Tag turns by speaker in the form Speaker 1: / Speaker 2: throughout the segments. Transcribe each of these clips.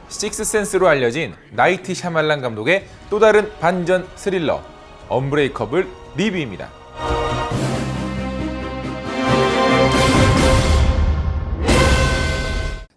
Speaker 1: 식스센스로 알려진 나이트 샤말란 감독의 또 다른 반전 스릴러 언브레이커블 리뷰입니다.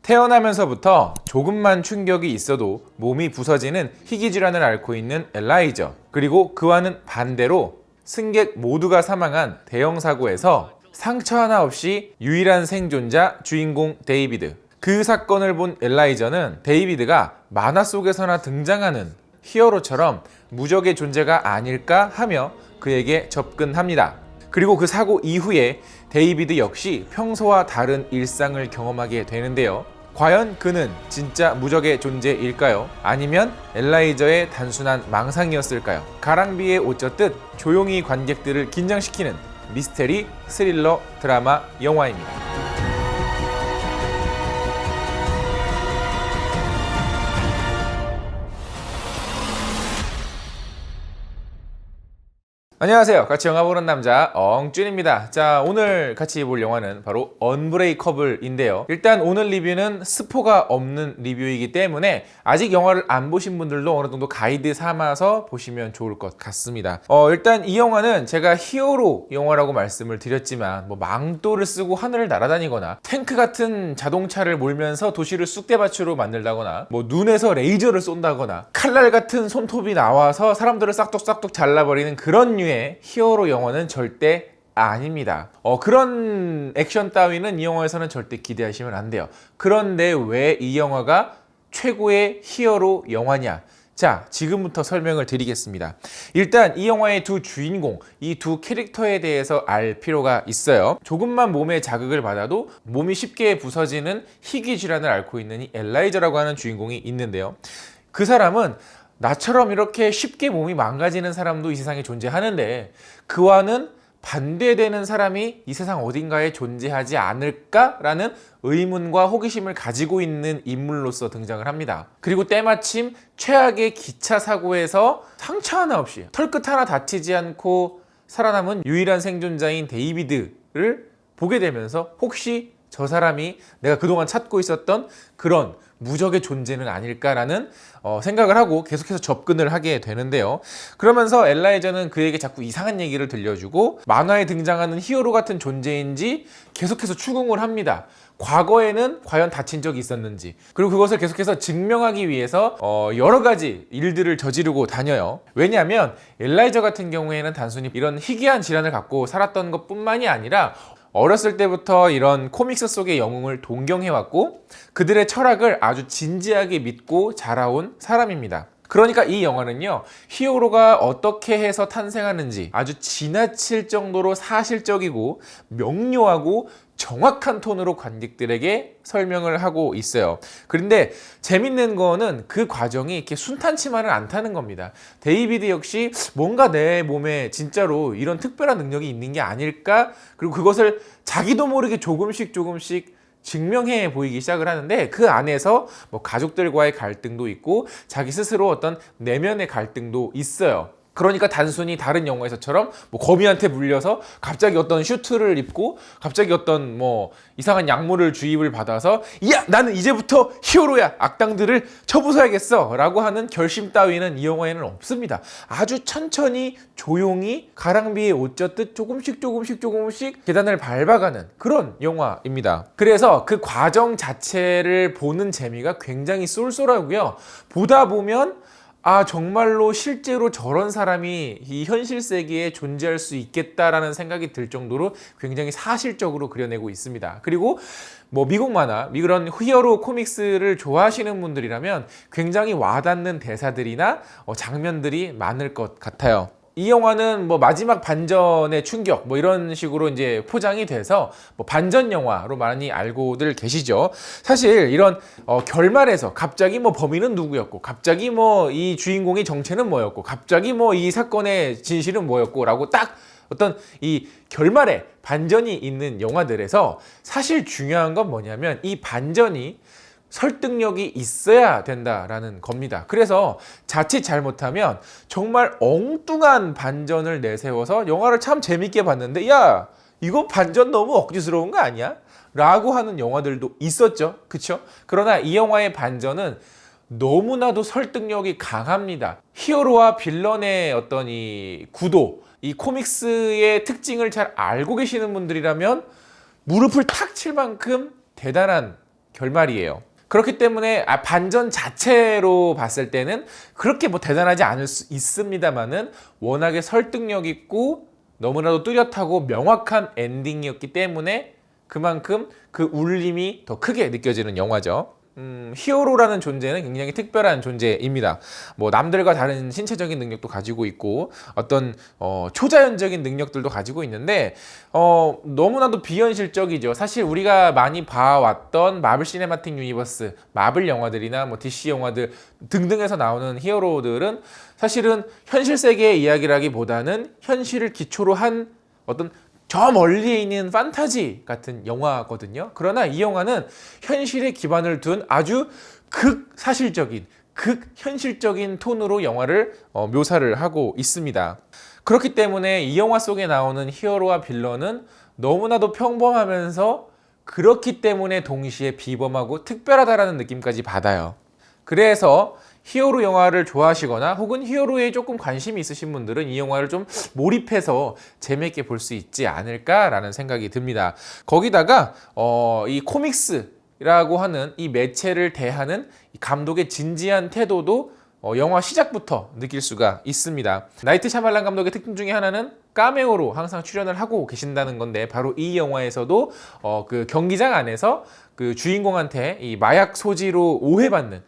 Speaker 1: 태어나면서부터 조금만 충격이 있어도 몸이 부서지는 희귀 질환을 앓고 있는 엘라이저, 그리고 그와는 반대로 승객 모두가 사망한 대형 사고에서 상처 하나 없이 유일한 생존자 주인공 데이비드. 그 사건을 본 엘라이저는 데이비드가 만화 속에서나 등장하는 히어로처럼 무적의 존재가 아닐까 하며 그에게 접근합니다. 그리고 그 사고 이후에 데이비드 역시 평소와 다른 일상을 경험하게 되는데요. 과연 그는 진짜 무적의 존재일까요? 아니면 엘라이저의 단순한 망상이었을까요? 가랑비에 옷 젖듯 조용히 관객들을 긴장시키는 미스테리 스릴러 드라마 영화입니다. 안녕하세요. 같이 영화 보는 남자 엉준입니다. 자, 오늘 같이 볼 영화는 바로 언브레이커블인데요. 일단 오늘 리뷰는 스포가 없는 리뷰이기 때문에 아직 영화를 안 보신 분들도 어느 정도 가이드 삼아서 보시면 좋을 것 같습니다. 일단 이 영화는 제가 히어로 영화라고 말씀을 드렸지만 망토를 쓰고 하늘을 날아다니거나 탱크 같은 자동차를 몰면서 도시를 쑥대밭으로 만들다거나 눈에서 레이저를 쏜다거나 칼날 같은 손톱이 나와서 사람들을 싹둑싹둑 잘라버리는 그런 류의 히어로 영화는 절대 아닙니다. 그런 액션 따위는 이 영화에서는 절대 기대하시면 안 돼요. 그런데 왜 이 영화가 최고의 히어로 영화냐? 자, 지금부터 설명을 드리겠습니다. 일단 이 영화의 두 주인공, 이 두 캐릭터에 대해서 알 필요가 있어요. 조금만 몸에 자극을 받아도 몸이 쉽게 부서지는 희귀 질환을 앓고 있는 이 엘라이저라고 하는 주인공이 있는데요. 그 사람은 나처럼 이렇게 쉽게 몸이 망가지는 사람도 이 세상에 존재하는데 그와는 반대되는 사람이 이 세상 어딘가에 존재하지 않을까라는 의문과 호기심을 가지고 있는 인물로서 등장을 합니다. 그리고 때마침 최악의 기차 사고에서 상처 하나 없이 털끝 하나 다치지 않고 살아남은 유일한 생존자인 데이비드를 보게 되면서 혹시 저 사람이 내가 그동안 찾고 있었던 그런 무적의 존재는 아닐까라는 생각을 하고 계속해서 접근을 하게 되는데요. 그러면서 엘라이저는 그에게 자꾸 이상한 얘기를 들려주고 만화에 등장하는 히어로 같은 존재인지 계속해서 추궁을 합니다. 과거에는 과연 다친 적이 있었는지, 그리고 그것을 계속해서 증명하기 위해서 여러 가지 일들을 저지르고 다녀요. 왜냐하면 엘라이저 같은 경우에는 단순히 이런 희귀한 질환을 갖고 살았던 것뿐만이 아니라 어렸을 때부터 이런 코믹스 속의 영웅을 동경해왔고 그들의 철학을 아주 진지하게 믿고 자라온 사람입니다. 그러니까 이 영화는요, 히어로가 어떻게 해서 탄생하는지 아주 지나칠 정도로 사실적이고 명료하고 정확한 톤으로 관객들에게 설명을 하고 있어요. 그런데 재밌는 거는 그 과정이 이렇게 순탄치만은 않다는 겁니다. 데이비드 역시 뭔가 내 몸에 진짜로 이런 특별한 능력이 있는 게 아닐까? 그리고 그것을 자기도 모르게 조금씩 증명해 보이기 시작을 하는데 그 안에서 가족들과의 갈등도 있고 자기 스스로 어떤 내면의 갈등도 있어요. 그러니까 단순히 다른 영화에서처럼 거미한테 물려서 갑자기 어떤 슈트를 입고 갑자기 어떤 이상한 약물을 주입을 받아서 야, 나는 이제부터 히어로야, 악당들을 쳐부숴야겠어 라고 하는 결심 따위는 이 영화에는 없습니다. 아주 천천히 조용히 가랑비에 옷 젖듯 조금씩 계단을 밟아가는 그런 영화입니다. 그래서 그 과정 자체를 보는 재미가 굉장히 쏠쏠하고요. 보다 보면 정말로 실제로 저런 사람이 이 현실 세계에 존재할 수 있겠다라는 생각이 들 정도로 굉장히 사실적으로 그려내고 있습니다. 그리고 미국 만화, 그런 히어로 코믹스를 좋아하시는 분들이라면 굉장히 와닿는 대사들이나 장면들이 많을 것 같아요. 이 영화는 마지막 반전의 충격 이런 식으로 이제 포장이 돼서 반전 영화로 많이 알고들 계시죠. 사실 이런 결말에서 갑자기 범인은 누구였고 갑자기 이 주인공의 정체는 뭐였고 갑자기 이 사건의 진실은 뭐였고 라고 딱 어떤 이 결말에 반전이 있는 영화들에서 사실 중요한 건 뭐냐면 이 반전이 설득력이 있어야 된다라는 겁니다. 그래서 자칫 잘못하면 정말 엉뚱한 반전을 내세워서 영화를 참 재밌게 봤는데 야, 이거 반전 너무 억지스러운 거 아니야? 라고 하는 영화들도 있었죠. 그쵸? 그러나 이 영화의 반전은 너무나도 설득력이 강합니다. 히어로와 빌런의 어떤 이 구도, 이 코믹스의 특징을 잘 알고 계시는 분들이라면 무릎을 탁 칠 만큼 대단한 결말이에요. 그렇기 때문에 반전 자체로 봤을 때는 그렇게 뭐 대단하지 않을 수 있습니다만은 워낙에 설득력 있고 너무나도 뚜렷하고 명확한 엔딩이었기 때문에 그만큼 그 울림이 더 크게 느껴지는 영화죠. 히어로라는 존재는 굉장히 특별한 존재입니다. 뭐 남들과 다른 신체적인 능력도 가지고 있고 어떤 초자연적인 능력들도 가지고 있는데 너무나도 비현실적이죠. 사실 우리가 많이 봐왔던 마블 시네마틱 유니버스, 마블 영화들이나 뭐 DC 영화들 등등에서 나오는 히어로들은 사실은 현실 세계의 이야기라기보다는 현실을 기초로 한 어떤 저 멀리에 있는 판타지 같은 영화거든요. 그러나 이 영화는 현실에 기반을 둔 아주 극사실적인, 극현실적인 톤으로 영화를 묘사를 하고 있습니다. 그렇기 때문에 이 영화 속에 나오는 히어로와 빌런은 너무나도 평범하면서 그렇기 때문에 동시에 비범하고 특별하다라는 느낌까지 받아요. 그래서 히어로 영화를 좋아하시거나 혹은 히어로에 조금 관심이 있으신 분들은 이 영화를 좀 몰입해서 재미있게 볼 수 있지 않을까라는 생각이 듭니다. 거기다가 이 코믹스라고 하는 이 매체를 대하는 감독의 진지한 태도도 영화 시작부터 느낄 수가 있습니다. 나이트 샤말란 감독의 특징 중에 하나는 카메오로 항상 출연을 하고 계신다는 건데 바로 이 영화에서도 그 경기장 안에서 그 주인공한테 이 마약 소지로 오해받는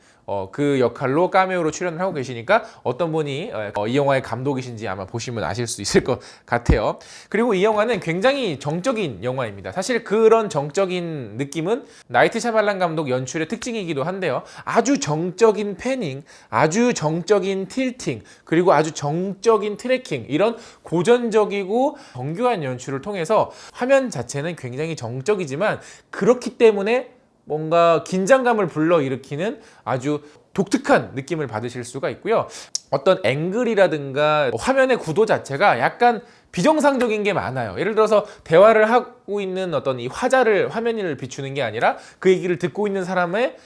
Speaker 1: 그 역할로 카메오로 출연을 하고 계시니까 어떤 분이 이 영화의 감독이신지 아마 보시면 아실 수 있을 것 같아요. 그리고 이 영화는 굉장히 정적인 영화입니다. 사실 그런 정적인 느낌은 나이트 샤말란 감독 연출의 특징이기도 한데요. 아주 정적인 패닝, 아주 정적인 틸팅, 그리고 아주 정적인 트래킹, 이런 고전적이고 정교한 연출을 통해서 화면 자체는 굉장히 정적이지만 그렇기 때문에 뭔가 긴장감을 불러일으키는 아주 독특한 느낌을 받으실 수가 있고요. 어떤 앵글이라든가 화면의 구도 자체가 약간 비정상적인 게 많아요. 예를 들어서 대화를 하고 있는 어떤 이 화면을 비추는 게 아니라 그 얘기를 듣고 있는 사람의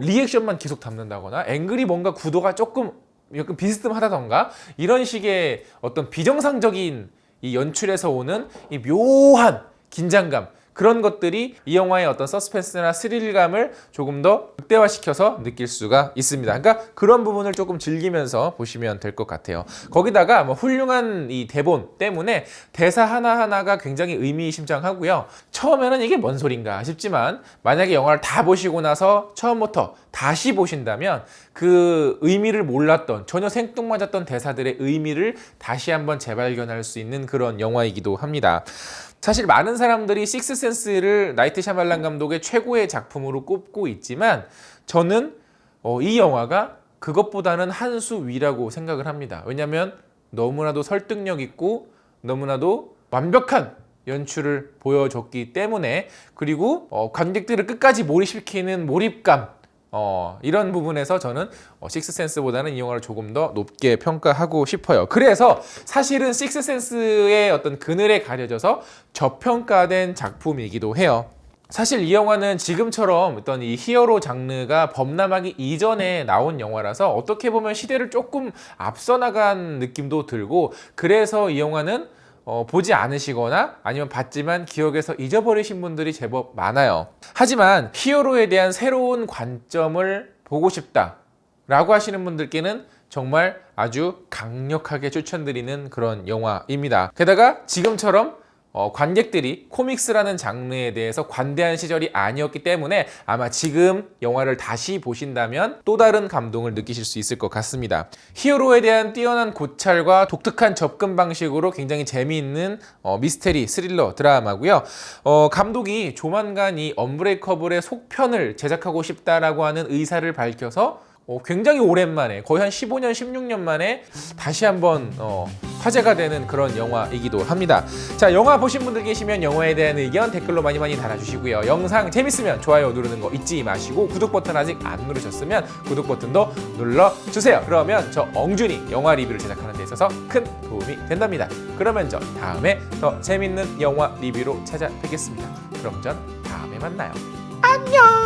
Speaker 1: 리액션만 계속 담는다거나 앵글이 뭔가 구도가 조금 약간 비스듬하다던가 이런 식의 어떤 비정상적인 이 연출에서 오는 이 묘한 긴장감, 그런 것들이 이 영화의 어떤 서스펜스나 스릴감을 조금 더 극대화시켜서 느낄 수가 있습니다. 그러니까 그런 부분을 조금 즐기면서 보시면 될 것 같아요. 거기다가 뭐 훌륭한 이 대본 때문에 대사 하나하나가 굉장히 의미심장하고요. 처음에는 이게 뭔 소린가 싶지만 만약에 영화를 다 보시고 나서 처음부터 다시 보신다면 그 의미를 몰랐던, 전혀 생뚱맞았던 대사들의 의미를 다시 한번 재발견할 수 있는 그런 영화이기도 합니다. 사실 많은 사람들이 식스센스를 나이트 샤말란 감독의 최고의 작품으로 꼽고 있지만 저는 이 영화가 그것보다는 한 수 위라고 생각을 합니다. 왜냐하면 너무나도 설득력 있고 너무나도 완벽한 연출을 보여줬기 때문에, 그리고 관객들을 끝까지 몰입시키는 몰입감, 이런 부분에서 저는 식스센스보다는 이 영화를 조금 더 높게 평가하고 싶어요. 그래서 사실은 식스센스의 어떤 그늘에 가려져서 저평가된 작품이기도 해요. 사실 이 영화는 지금처럼 어떤 이 히어로 장르가 범람하기 이전에 나온 영화라서 어떻게 보면 시대를 조금 앞서 나간 느낌도 들고, 그래서 이 영화는 보지 않으시거나 아니면 봤지만 기억에서 잊어버리신 분들이 제법 많아요. 하지만 히어로에 대한 새로운 관점을 보고 싶다 라고 하시는 분들께는 정말 아주 강력하게 추천드리는 그런 영화입니다. 게다가 지금처럼 관객들이 코믹스라는 장르에 대해서 관대한 시절이 아니었기 때문에 아마 지금 영화를 다시 보신다면 또 다른 감동을 느끼실 수 있을 것 같습니다. 히어로에 대한 뛰어난 고찰과 독특한 접근 방식으로 굉장히 재미있는 미스테리 스릴러 드라마고요. 감독이 조만간 이 언브레이커블의 속편을 제작하고 싶다라고 하는 의사를 밝혀서 굉장히 오랜만에, 거의 한 15년, 16년 만에 다시 한번 화제가 되는 그런 영화이기도 합니다. 자, 영화 보신 분들 계시면 영화에 대한 의견 댓글로 많이 달아주시고요. 영상 재밌으면 좋아요 누르는 거 잊지 마시고, 구독 버튼 아직 안 누르셨으면 구독 버튼도 눌러주세요. 그러면 저 엉준이 영화 리뷰를 제작하는 데 있어서 큰 도움이 된답니다. 그러면 저 다음에 더 재밌는 영화 리뷰로 찾아뵙겠습니다. 그럼 전 다음에 만나요. 안녕!